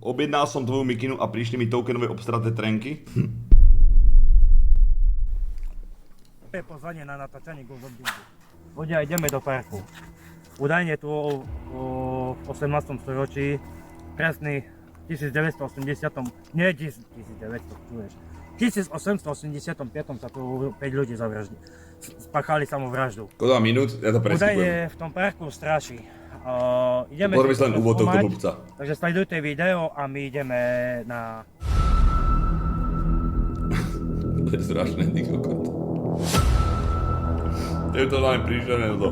Objednal som tvoju mikinu a prišli mi tokenové obstraté trenky. To je pozvanie na natáčanie Golden Bingu. Ľudia, ideme do parku. Údajne tu v 18. storočí, presný 1980, nie 1900, čuješ. V 1885 sa tu 5 ľudí spáchali samovraždu. Koľko minút? Ja to preskupujem. Údajne v tom parku straší. Ideme Pozor, len úvod tohto blbca. Takže sledujte video a my ideme na... To je strašné, ty kokot. Je to len príšerné to.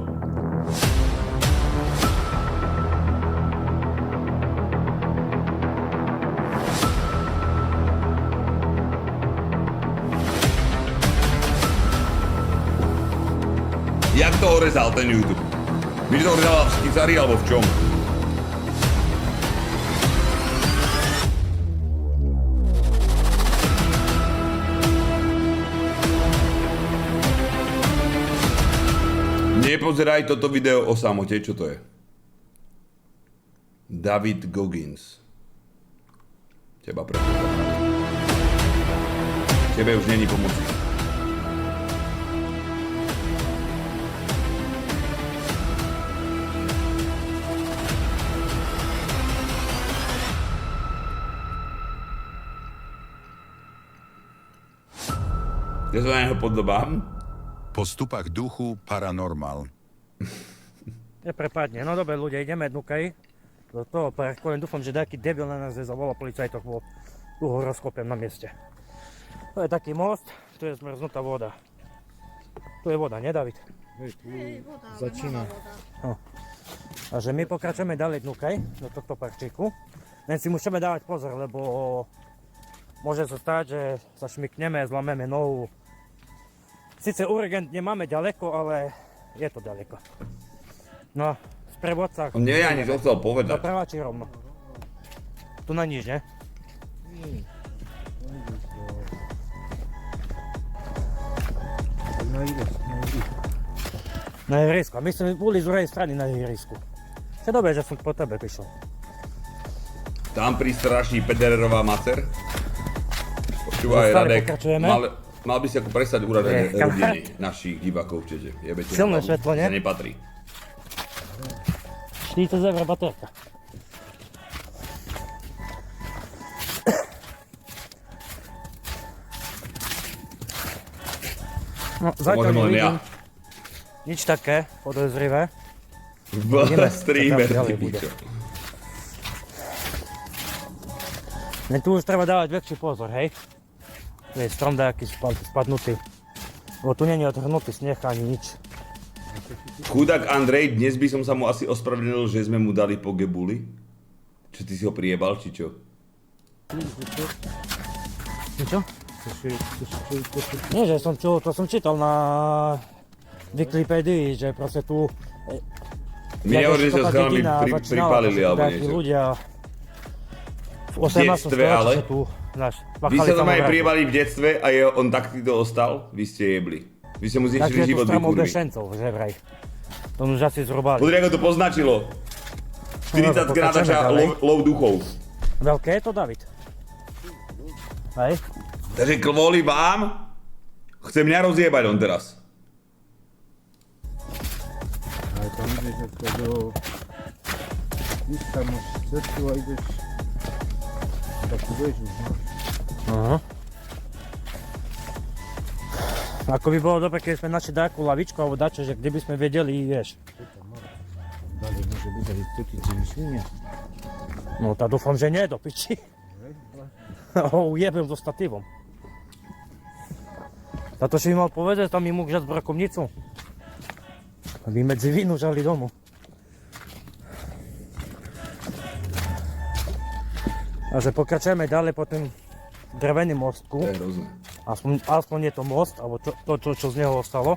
Jak to orezal ten YouTube? My to orezal v skicari alebo v čom? Nepozeraj toto video o samote, čo to je? David Goggins. Teba prepozerám. Tebe už není pomoci. Ja sa na neho podobám. Po stupách duchu paranormal. Neprepadne. No dobre ľudia, ideme dnúkaj do toho parku, len dúfam, že nejaký debil na nás zavolá policajtov, bo tu ho rozkopiem na mieste. To je taký most, tu je zmrznutá voda. Tu je voda, nie David? Voda, Začína. No. A že my pokračujeme ďalej dnúkaj do tohto parčíku. Len si musíme dávať pozor, lebo môže sa stať, že sa šmykneme, zlameme nohu. Sice urgentne máme ďaleko, ale je to ďaleko. No, v prevodcach... On nevie ani, čo chcel povedať. Doprava či rovno? Tu na nič, ne? Na ihrisku. A my sme boli z druhej strany na ihrisku. Je dobre, že som po tebe prišiel. Tam pristraší Pedererová macer. Počúvaj, Radek, mal by si ako prestať urážať rodiny našich divákov v čete. Silné svetlo, nie? To nepatrí. 40 eur baterka. No, zatiaľ nevidím nič také podozrivé. Streamer, ty pičo. Len tu už treba dávať väčší pozor, hej? Tu je strom dajaký spadnutý. Lebo tu nie je odhrnutý sneh ani nič. Chudák Andrej, dnes by som sa mu asi ospravedlnil, že sme mu dali po gebuli. Čo ty si ho priebal, či čo? Čo? Nie, že som čul, to som čítal na Wikipedii, že proste tu... My nehovorili, že sa s chalami pripálili alebo niečo. Ľudia v 18. storočí sa tu, znáš, vy sa to aj priebali v detstve a on tak to ostal? Vy ste jebli. Vy ste mu zničili život, vy kurvi. Takže je tu Bešencov, že vraj. To už asi zrubali. Podri, ako to poznačilo. 40 natáča lov duchov. Veľké je to, David? Hej? Takže kvôli vám chce mňa rozjebať on teraz. Ale tam ideš ako do... Víš, tam máš cestu a ideš... Takú väžu, no. Aha. Ako by bolo dobre, keď sme našli takú lavičku alebo dačo, že kde by sme vedeli, vieš. Dalej môže byť aj tekice svinia. No tá dúfam, že nie do piči. Ho ujebem so statívom. Táto si mi mal povedať, tam mi môžu žať brakovnicu. Aby medzi vínu žali domu. A že pokračujeme ďalej po tým dreveným mostku. To je hrozné. Aspoň je to most, alebo to, čo z neho ostalo.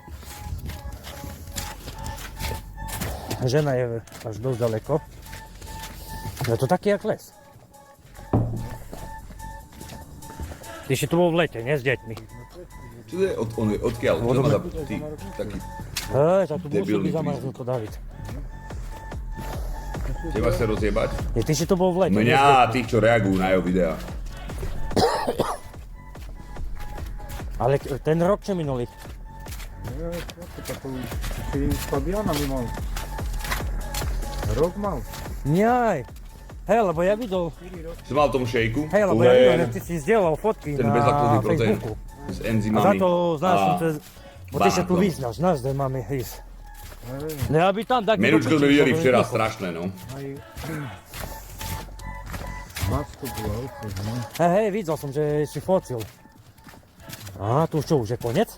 Žena je až dosť ďaleko. Je to taký jak les. Ty si tu bol v lete, nie s deťmi. Čo to je? Odkiaľ? Čo má taký Hej, sa tu musí debilný byť zamrznuto, David. Teba chce rozjebať? Ty si to bol v lete. Mňa a tých, čo reagujú na jeho videá. Ale ten rok čo minulý? Ja, takový film s Fabianom mal. Rok mal. Jaj. Hej, lebo ja videl, Si mal v tom šejku? hej, lebo ja videl, že ty si zdieľal fotky ten na bezlaktozný proteín. Facebooku. S A enzymami. za to znáš som cez... Bo ty sa tu Vážno. vyznáš, znáš, kde máme ísť. Ne, aby tam tak... Menučko sme videli včera, strašné, no. Aj masku bola opäť, no. Hej, videl som, že si focil. Á, tu čo, už je koniec?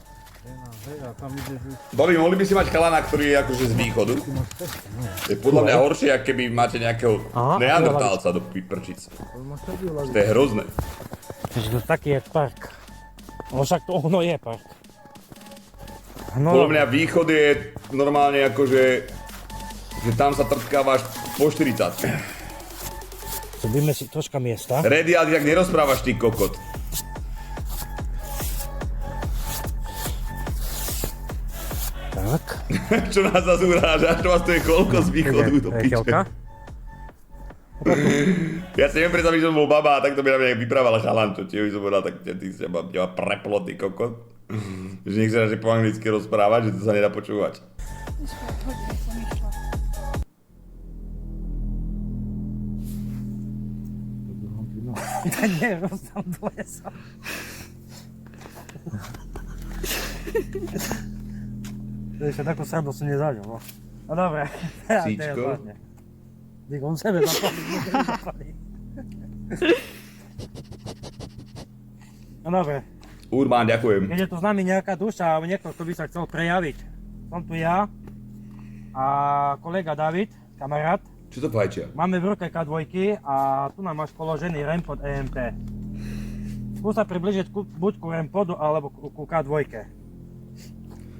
Hej, a tam ideš už, Bobby, mohli by si mať chalana, ktorý je akože z východu? ty máš cestu, no. Je podľa mňa horšie, ako keby máte nejakého Aha, neandertálca do prčic. To máš tady uľaviť. To je hrozné. Takže to taký je park. No však to ono je park. No, Podľa mňa východ je normálne akože, že tam sa trtkávaš po 40. Robíme si troška miesta. Ready, ale ty tak nerozprávaš, ty kokot. Tak. Čo nás zase urážaš? Čo vás to je koľko z východu do Reťelka. piče? Ja si neviem predstaviť, že som bol baba a takto by na mňa vyprával chalan, čo tiež som povedal, tak ty sa ma preplo, ty kokot. Že nech sa radšej po anglicky rozprávať, že to sa nedá počúvať. Nie, rozdám do lesa. To ešte takú srandu som nezažil, no. No dobre. Cíčko? Dík, on sebe zapadí. No dobre. Urban, ďakujem. Keď je tu s nami nejaká duša, alebo niekto, kto by sa chcel prejaviť. Som tu ja a kolega David, kamarát. Čo to fajčia? Máme v ruke K2 a tu nám máš položený Rempod EMT. Skús sa približiť buď ku Rempodu alebo ku K2.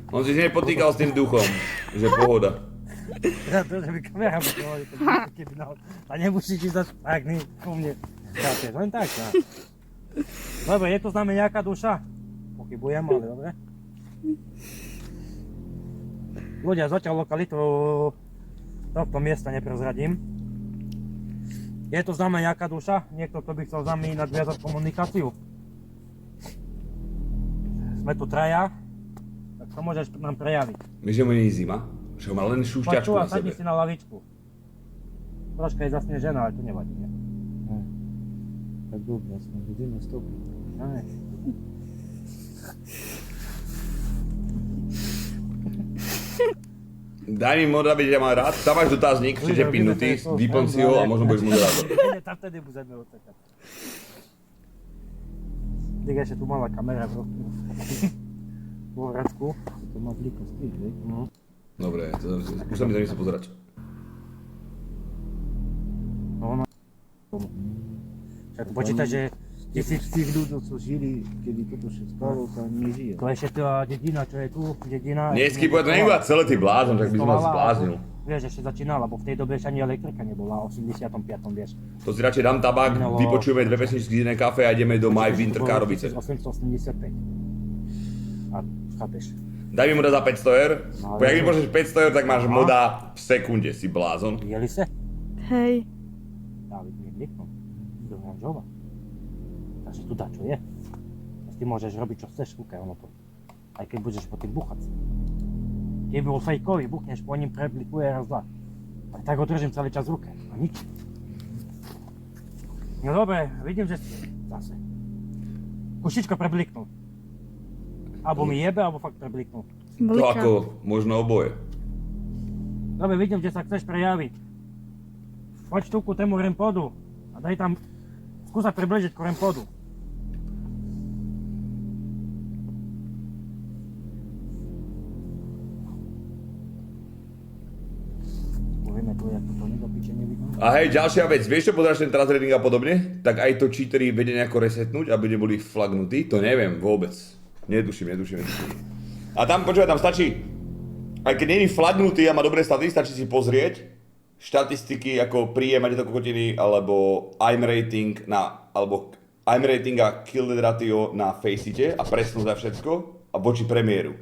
On si nepotýkal s tým duchom, že pohoda. Ja to, že by kamera bola, keby na... A nemusíš ísť zase tak, ku mne. Chápeš, len tak, ja. Dobre, je tu s nami nejaká duša? Pochybujem, ale dobre. Ľudia, zatiaľ lokalitu tohto miesta neprezradím. Je tu s nami nejaká duša? Niekto, kto by chcel s nami nadviazať komunikáciu? Sme tu traja, tak to môžeš nám prejaviť. My, že mu nie je zima? Že ho má len šúšťačku Počúva, na sadni sebe. si na lavičku. Troška je zasnežená, ale to nevadí, nie? Tak dobre, sme vidíme stopy. Aj. Daj mi moda, aby ťa mal rád. Tam máš dotazník, ešte pinutý, vyplň si ho a možno budeš moderátor. Tam vtedy budeme odsekať. Dík, ešte tu malá kamera vo vrecku. To má blíko stýk, vieš? No. Dobre, už sa mi to nechce pozerať. No, no. Však počítaj, že Z tých ľudí, co žili, kedy toto všetko stalo, tam nežije. to ešte tá dedina, čo je tu, dedina... Neskypuje, to nie iba celý ty blázon, tak by som ma zbláznil. Vieš, ešte začínala, lebo v tej dobe ešte ani elektrika nebola, v 85. vieš. To si radšej dám tabák, No. vypočujeme dve pesničky z jednej kafe a ideme do My Winter Karovice. 885. A chápeš? Daj mi moda za 500 eur. No, Bo jak mi ale- pošleš 500 eur, tak máš moda v sekunde, si blázon. Jeli se? Hej, Dávid mi kliknul. Do Hanžova. Takže tu dačo je. Ty môžeš robiť čo chceš, kúkaj ono to. Aj keď budeš po tým buchať. Keby bol fejkový, buchneš po ním, preblikuje raz, dva. Tak ho držím celý čas v ruke. A nič. No dobre, vidím, že zase. Kušičko prebliknul. Alebo mi jebe, alebo fakt prebliknul. To ako možno oboje. Dobre, vidím, že sa chceš prejaviť. Poď tu ku tému Rempodu a daj tam, skús sa približiť ku Rempodu. Uvidíme tu, jak to do piče nevidno. A hej, ďalšia vec, vieš čo pozeráš ten trust rating a podobne? Tak aj to cheatery vedia nejako resetnúť, aby neboli flagnutí? To neviem vôbec. Netuším. A tam, počúvaj, tam stačí, aj keď není flagnutý a má dobré staty, stačí si pozrieť štatistiky ako príjem a tieto kokotiny, alebo I'm rating a kill death ratio na Faceit a presnú za všetko a voči premiéru.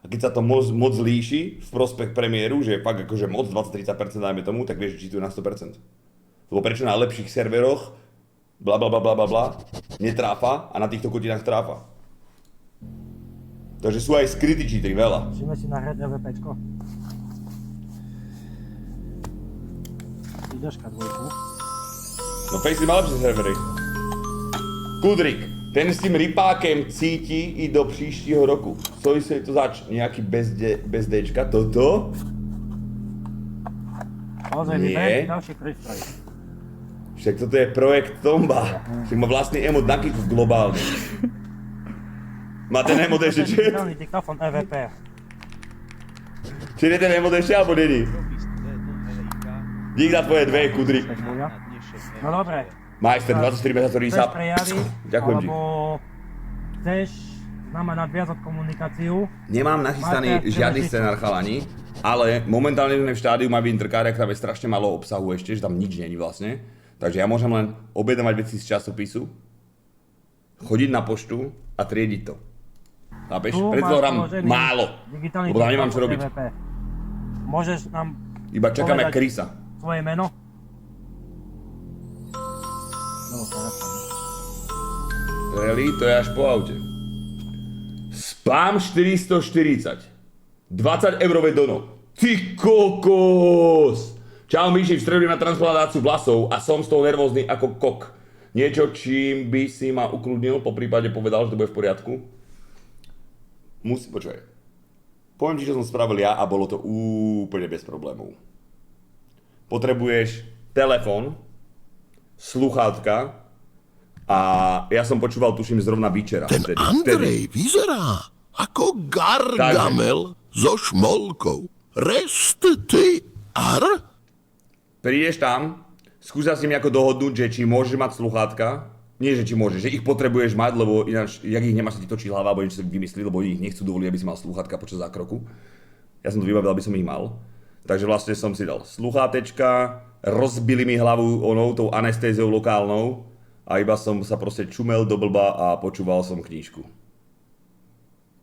A keď sa to moc líši v prospech premiéru, že je fakt akože moc 20-30% dajme tomu, tak vieš, že čítuje na 100%. Lebo prečo na lepších serveroch bla netráfa a na týchto kotinách tráfa. Takže sú aj skrytí cheatery, veľa. Musíme si nahrať EVPčko. Ideška dvojku. No Face má lepšie servery. Kudrik, ten s tým ripákem cíti i do příštího roku. Co je to zač? Nejaký bez Dčka? Toto? Naozaj Nie. vyberať ďalší prístroj. Však toto je projekt Tomba. Však má vlastný emot na kiku globálny. Má ten emot ešte, či? Digitálny diktafon EVP. Či je ten emot ešte, alebo není? Dík za tvoje dve, Kudrik. Tak boja. No dobre. Majster, 24 mesiacov Chceš resub. prejaviť, Ďakujem ti. alebo chceš s nama nadviazať komunikáciu? Nemám nachystaný Máte žiadny príležitosť. scenár chalani, ale momentálne sme v štádiu má byť interkária, ktorá je strašne malo obsahu ešte, že tam nič není vlastne. Takže ja môžem len objednávať veci z časopisu, chodiť na poštu a triediť to. Chápeš? Tu Preto máš hrám položený málo, digitálny lebo tam nemám čo diktafon robiť. EVP. Môžeš nám Iba čakáme povedať Krisa. svoje meno? No, telefón. Really? To je až po aute. Spam 440. 20 eurové dono. Ty kokos! Čau Míši, vstrebujem na transplantáciu vlasov a som z toho nervózny ako kok. Niečo, čím by si ma ukludnil, po prípade povedal, že to bude v poriadku. Počkaj. Poviem ti, čo som spravil ja a bolo to úplne bez problémov. Potrebuješ telefón, sluchátka a ja som počúval, tuším, zrovna Bičera. Ten Andrej vyzerá ako Gargamel so šmolkou. Rest ty ar? Prídeš tam, skúsa si mi ako dohodnúť, že či môžeš mať sluchátka, nie že či môžeš, že ich potrebuješ mať, lebo ináč, jak ich nemáš, sa ti točí hlava, alebo niečo si vymyslí, lebo ich nechcú dovoliť, aby si mal sluchátka počas zákroku. Ja som to vybavil, aby som ich mal. Takže vlastne som si dal sluchátečka, rozbili mi hlavu onou, tou anestéziou lokálnou a iba som sa proste čumel do blba a počúval som knížku.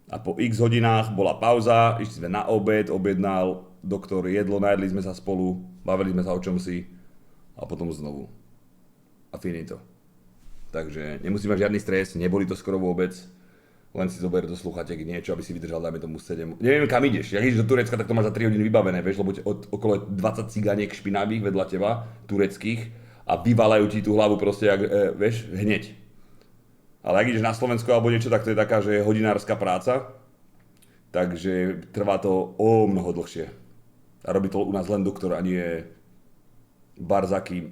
A po x hodinách bola pauza, išli sme na obed, objednal doktor jedlo, najedli sme sa spolu, bavili sme sa o čomsi a potom znovu. A finito. Takže nemusí mať žiadny stres, neboli to skoro vôbec, len si zober do sluchatiek niečo, aby si vydržal, dajme tomu 7. Neviem kam ideš, jak ideš do Turecka, tak to máš za 3 hodiny vybavené, vieš, lebo okolo 20 cigániek špinavých vedľa teba, tureckých, a vyvalajú ti tú hlavu proste, jak, vieš, hneď. Ale ak ideš na Slovensko alebo niečo, tak to je taká, že je hodinárska práca, takže trvá to o mnoho dlhšie. A robí to u nás len doktor, a nie Barzaký,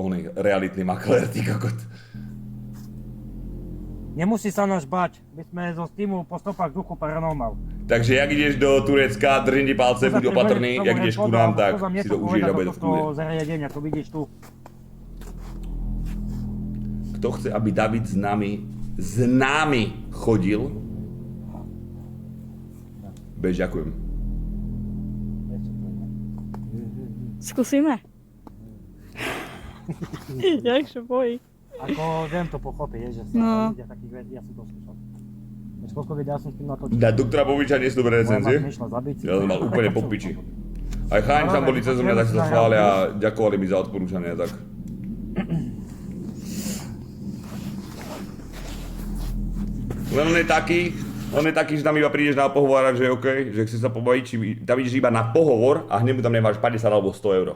oný realitný maklér, ty kokot. Nemusí sa nás bať, my sme zo Steamu po stopách duchu Paranormal. Takže jak ideš do Turecka, držím ti palce, buď opatrný, jak ideš ku nám, tak si to užiješ a bude to v kľude. zariadenia, to vidíš tu. Kto chce, aby David s nami chodil? Bež, ďakujem. Skúsime. Jak sa bojí. Ako viem to pochopiť, že sa No. ľudia takých vecí, ja som to skúšal. Vieš, koľko videa som s tým natočil. Na doktora Boviča nie sú dobré recenzie. Ja som mal úplne po piči. Aj cháň tam boli cez mňa, tak sa chváli a ďakovali mi za odporúčania, tak. Len on je taký, že tam iba prídeš na pohovor a že je OK, že chce sa pobaviť, či tam ideš iba na pohovor a hneď mu tam nemáš 50 alebo 100 eur.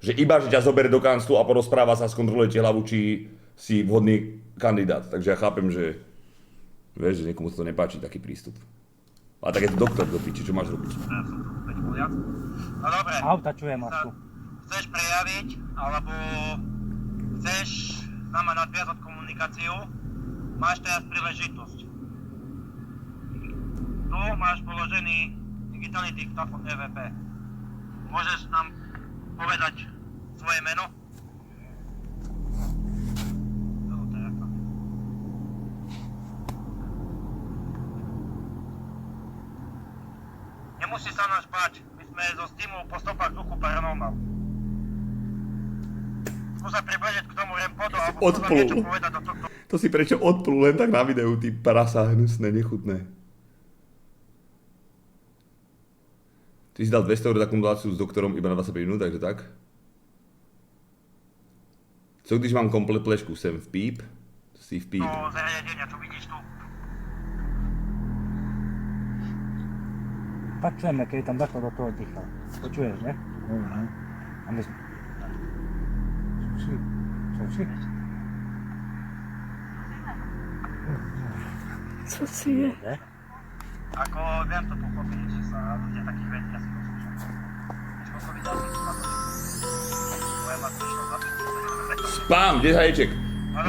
Že iba, že ťa zoberie do kanclu a porozpráva sa, skontroluje ti hlavu, či si vhodný kandidát. Takže ja chápem, že vieš, že niekomu sa to nepáči, taký prístup. A tak je to doktor do piči, čo máš robiť? No dobre. Auta čujem až tu. Chceš prejaviť, alebo chceš s nama nadviazať komunikáciu, máš teraz príležitosť. Tu máš položený digitálny diktafon EVP. Môžeš nám povedať svoje meno? Nemusí sa nás báť, my sme zo Steamu po stopách duchu Paranormal. Skúsa približiť k tomu rempodu, alebo skúsa odplul. niečo povedať do tohto. To si prečo odplul len tak na videu, ty prasa hnusné, nechutné. Ty si dal 200 € za kumuláciu s doktorom iba na 25 minút, takže tak. Co když mám komplet plešku? Jsem v píp? Si v píp. To zariadenia, čo vidíš tu. Tak čujeme, keď tam takto do toho dýcha. Počuješ, ne? A my sme... Čo? Co si je? Ne? Ako viem to pochopiť, že sa ľudia takých vecí asi poslúšajú. Čo som videl, že sa to moja ma prišla za Spám, kde zaječek?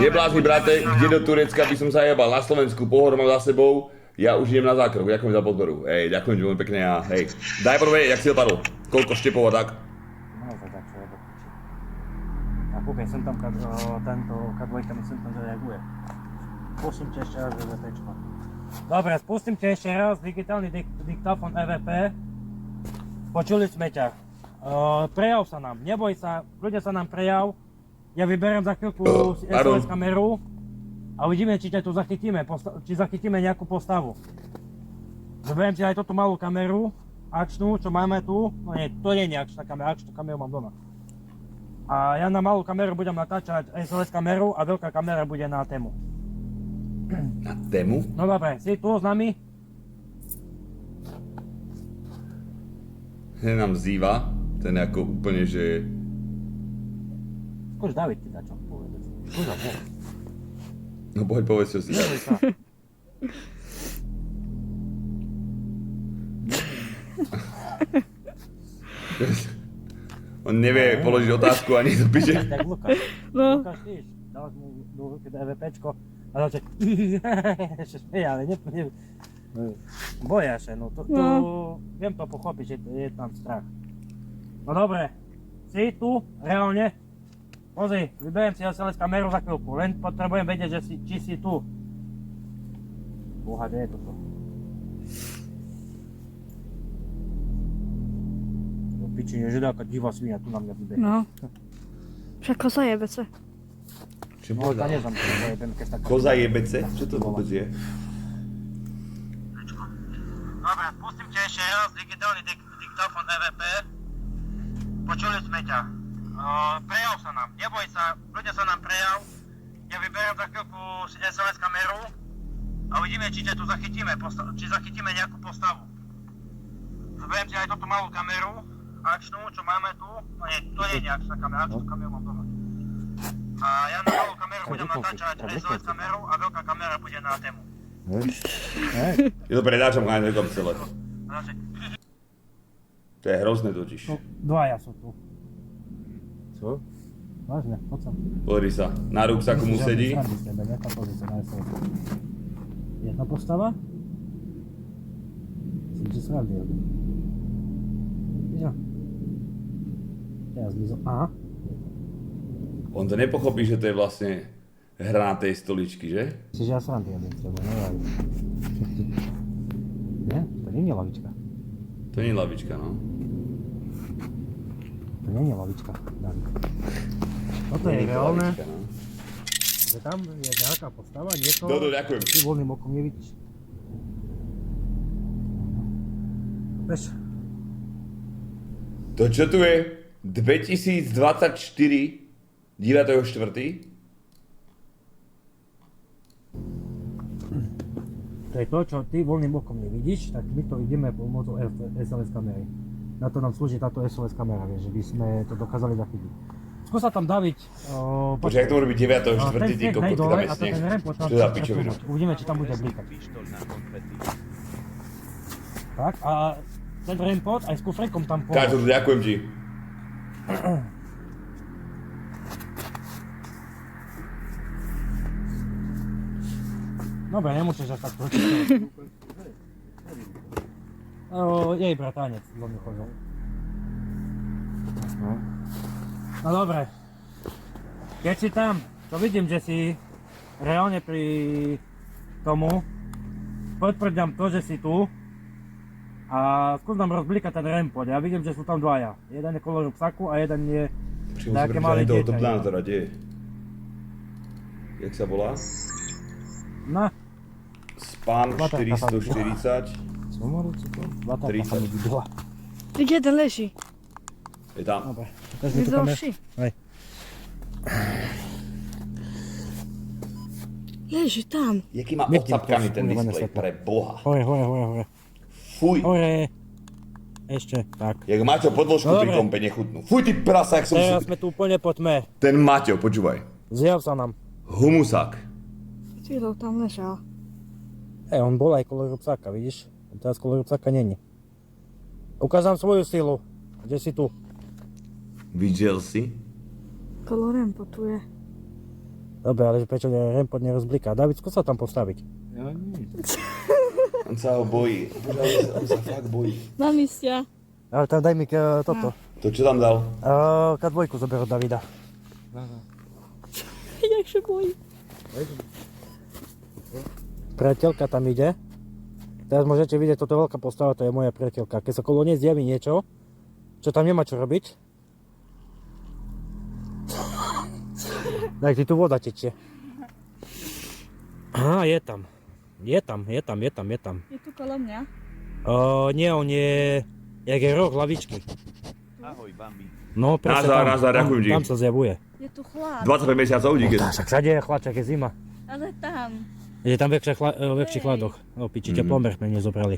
Je blázny brate, kde do Turecka by som sa jebal? Na Slovensku, pohodu mám za sebou. Ja už idem na zákrok, ďakujem za podporu. Hej, ďakujem ti veľmi pekne a hej. Daj prvé, jak si dopadol? Koľko štepov a tak? No to tak, čo je do piči. A kúkaj, sem tam tento kadvojka mi sem tam zareaguje. Spustím ti ešte raz EVPčko. Dobre, spustím ti ešte raz digitálny diktafón EVP. Počuli sme ťa. Prejav sa nám, neboj sa, ľudia sa nám prejav. Ja vyberiem za chvíľku SOS kameru a uvidíme, či ťa tu zachytíme, či zachytíme nejakú postavu. Zoberiem ti aj túto malú kameru, akčnú, čo máme tu. No nie, to nie je akčná kamera, akčnú kameru mám doma. A ja na malú kameru budem natáčať SOS kameru a veľká kamera bude na tému. Na tému? No dobre, si tu s nami? Hne nám zýva, ten ako úplne, že... Skúš David ti dačo povedať. Skúš a povedať. No poď povedz, čo si dal. Neboj sa. On nevie položiť otázku ani to píše. Tak Lukáš. No. Lukáš, víš, dávaš mu do ruky do EVPčko a začať ešte smeje, ale boja sa, no to viem to pochopiť, že je tam strach. No dobre, si tu, reálne? Pozri, vyberiem si SLS kameru za chvíľku, len potrebujem vedieť, že či si tu. Boha, kde je toto? Do piči, je žiadaka divá svinia, tu na mňa vybehne. No. Však koza jebe se. Čo No, to povedal? nezam, to jebem, keď tak... Koza jebece? Čo to vôbec je? Dobre, pustím ťa ešte raz, digitálny diktafón EVP. Počuli sme ťa. Prejav sa nám, neboj sa, ľudia sa nám prejav. Ja vyberiem za chvíľku SOS kameru a uvidíme, či ťa tu zachytíme, či zachytíme nejakú postavu. Zoberiem ti aj túto malú kameru, akčnú, čo máme tu. No nie, to nie je akčná kamera, akčnú kameru mám doma. A ja na malú kameru budem natáčať SOS kameru a veľká kamera bude na tému. Je to predáčom, ale nekom celé. Takže, To je hrozné totiž. No, dvaja sú tu. Co? Vážne, poď sem. Pozri sa, na ruksaku mu sedí. Srandy z tebe, nejaká pozícia na SOS. Jedna postava? Som ti srandy robil. Vidíš? Teraz Lizo. Aha. On to nepochopí, že to je vlastne hra na tej stoličky, že? Čiže ja srandy robím s tebou, nevadí. Nie? To nie je lavička. To nie je lavička, no. To nie je lavička, David. Toto je reálne, Lavička, no. že tam je nejaká postava, niečo... Dodo, ďakujem. Ty voľným okom nevidíš. Vieš, To čo tu je? 2024 9.4. to je to, čo ty voľným okom nevidíš, tak my to vidíme pomocou SOS kamery. Na to nám slúži táto SOS kamera, vieš, že by sme to dokázali zachytiť. Skús sa tam David... Počkaj, jak to môže byť 9.4. Ty kokot, tam je sneh. Čo za pičovinu? Uvidíme, či tam bude blíkať. Tak, a ten rempot aj s kufrekom tam Káčo, ďakujem ti. Dobre, nemusíš až takto. Jej bratánec do mňa chodil. No dobre. Keď si tam, to vidím, že si reálne pri tomu, potvrdám to, že si tu a skús nám rozblíkať ten rempod. Ja vidím, že sú tam dvaja. Jeden je koloru psaku a jeden je nejaké malé toho dieťa. toplátora, kde je? Jak sa volá? No, Spam 440. Svomorúci to? Baterka sa 30. mi vydala. Tak jeden leží. Je tam. Dobre, Je ďalší. Hej. Leží tam. Jaký má Vidím odsapkaný to, ten fungované displej, svetlo. pre boha. Hore. Fuj. Hore. Ešte, tak. Jak Maťo podložku No pri dobre. kompe nechutnú. Fuj ty prasa, jak som Teraz si... sme tu úplne po tme. Ten Maťo, počúvaj. Zjav sa nám. Humusák. Chvíľou tam ležal. On bol aj kolor rúbsáka, vidíš? Teraz kolor rúbsáka není. Ukázam svoju silu. Kde si tu? Videl si? Kolorem potuje. Dobre, ale prečo rempot nerozbliká? David, skús sa tam postaviť. On sa ho bojí. On sa fakt bojí. Na mistia. Ale tam daj mi toto. To čo tam dal? K2 zober od Davida. Jak sa bojí. Priateľka tam ide. Teraz môžete vidieť, toto veľká postava, to je moja priateľka. Keď sa kolo nej zjaví niečo, čo tam nemá čo robiť, tak ti tu voda tečie. Aha, je tam. Je tam. Je tu kolo mňa. Nie, on je... Jak je roh hlavičky. Ahoj, Bambi. No, presne tam. Nazdar, ďakujem ti. Tam sa zjavuje. Je tu chlad. 25 mesiacov, díky. Však všade je chlad, však je zima. Ale tam. Je tam lepší chladoch. O, piči, teplomer sme nezobrali.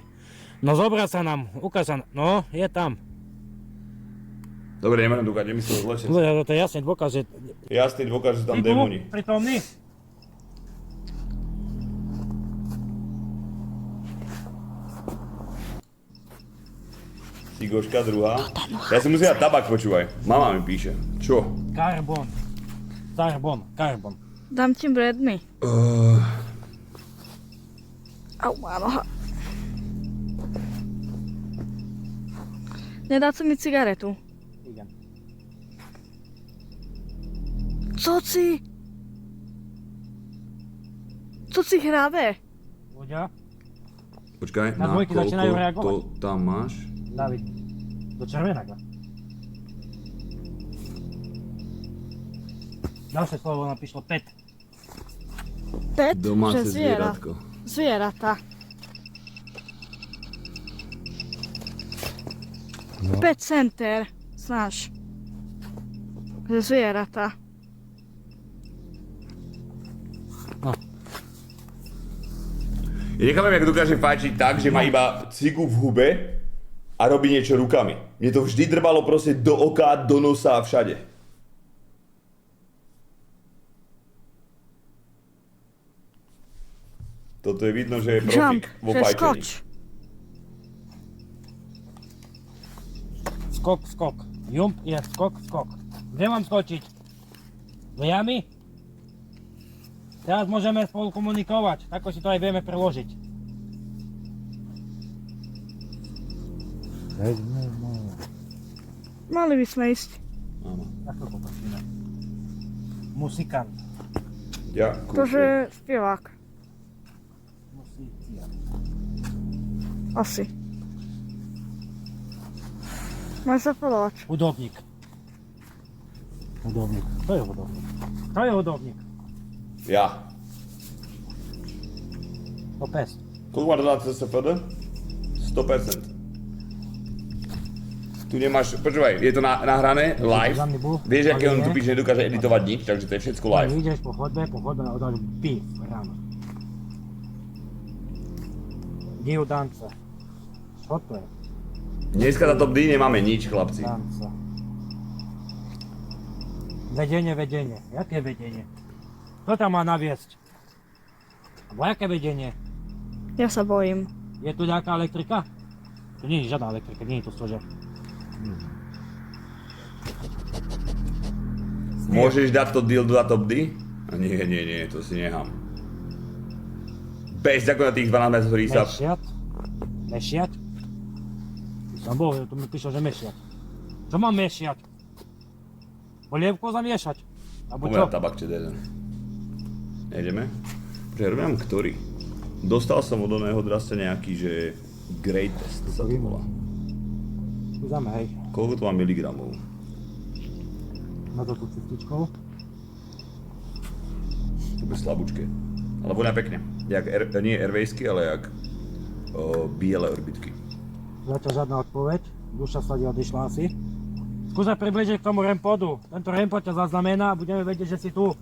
No zobrať sa nám, ukáž sa. No, je tam. Dobre, nemôžem dúkať, nemyslel zle. No, to je jasný dôkaz, že... Jasný dôkaz, že tam démoni. Prítomný? Cigoška druhá. Ja si musím dať tabak, počúvaj. Mama mi píše. Čo? Karbon. Dám ti bredmi. Au, má noha. Nedá si mi cigaretu. Idem. Co si hrábe? Ľudia, Počkaj, Na na dvojky začínajú koľko reagovať. to tam máš? David, do červeného. Ďalšie slovo napíšlo pet. Pet? Domáce Že zviera. zvieratko. Zvieratá. No. Pet center. Znáš. Že zvieratá. Ja nechápem, jak dokáže fajčiť tak, že má iba cigu v hube a robí niečo rukami. Mne to vždy drbalo proste do oka, do nosa a všade. Toto je vidno, že je Jump. profik vo Že fajčení. skoč. Skok. Jump je skok. Kde mám skočiť? Do jamy? Teraz môžeme spolu komunikovať, tako si to aj vieme preložiť. Mali by sme ísť. Áno. Ako poprosíme. Musikant. Ďakujem. To, že spievák. Musician. Asi. Máš sa podávať. Hudobník. Kto je hudobník? Ja. To pes. Koľko má dodať CSFD? 100%. Tu nemáš, počúvaj, je to nahrané, live. Za mňa bol. Vieš, aké on tu píš, nedokáže editovať nič, takže to je všetko live. Ideš po chodbe a odáš pif ráno. Diu dance. Čo to je? Dneska za top D nemáme nič, chlapci. Dance. Vedenie. Jaké vedenie? Kto tam má naviesť? Alebo jaké vedenie? Ja sa bojím. Je tu nejaká elektrika? Tu nie je žiadna elektrika, nie je to stožer. Môžeš dať to dildo na top D? A nie, to si nechám. Bez ako na tých 12 mesiacov, ktorý sa... Mešiať? Ty som bol, tu mi píše, že mešiať. Čo mám mešiať? Polievku zamiešať? Alebo čo? Pomerám tabak, či jeden. Nejdeme? Počkaj, robím ktorý? Dostal som od oného draste nejaký, že... Greatest sa to volá. Skúzame, hej. Koľko to má miligramov? Na to tú cističkou. To bude slabúčke. Ale vonia pekne. Nie airwaysky, ale jak biele orbitky. Zatiaľ žiadna odpoveď. duša sa ti odišla asi. Skús sa približiť k tomu rempodu. Tento rempod ťa zaznamená a budeme vedieť, že si tu.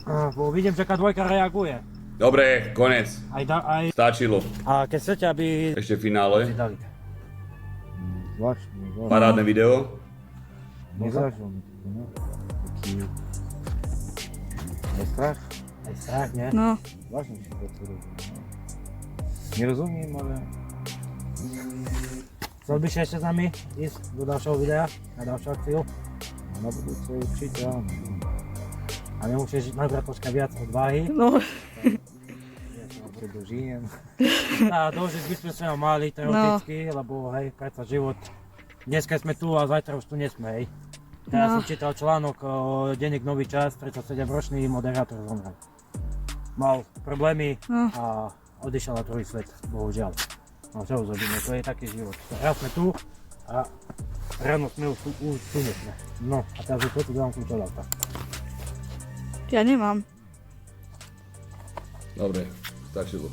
Bo vidím, že K2 reaguje. Dobre, konec. Aj. Stačilo. A keď chcete, aby Ešte finále. si dali. Zvláštne, Parádne video. nezažil mi to, no. Taký... Nestrach? Aj strach, nie? No, Zvláštne si to robí, no. Nerozumiem, ale... Chcel by si ešte s nami ísť do ďalšieho videa, na ďalšiu akciu? Na budúce určite áno. A nemusíš nabrať troška viac odvahy. no, Ja sa predlžijem. A dožiť by sme sa mali teoreticky, lebo hej, predsa život. Dneska sme tu a zajtra už tu nesme, hej. Teraz No. som čítal článok o denník Nový čas, 37-ročný moderátor zomrel. Mal problémy No. a odišiel na druhý svet, bohužiaľ. No čo už robíme, to je taký život. Raz sme tu a ráno sme už tu nesme. No a teraz už tu dám kľúč od auta. ja nemám. Dobre, stačilo.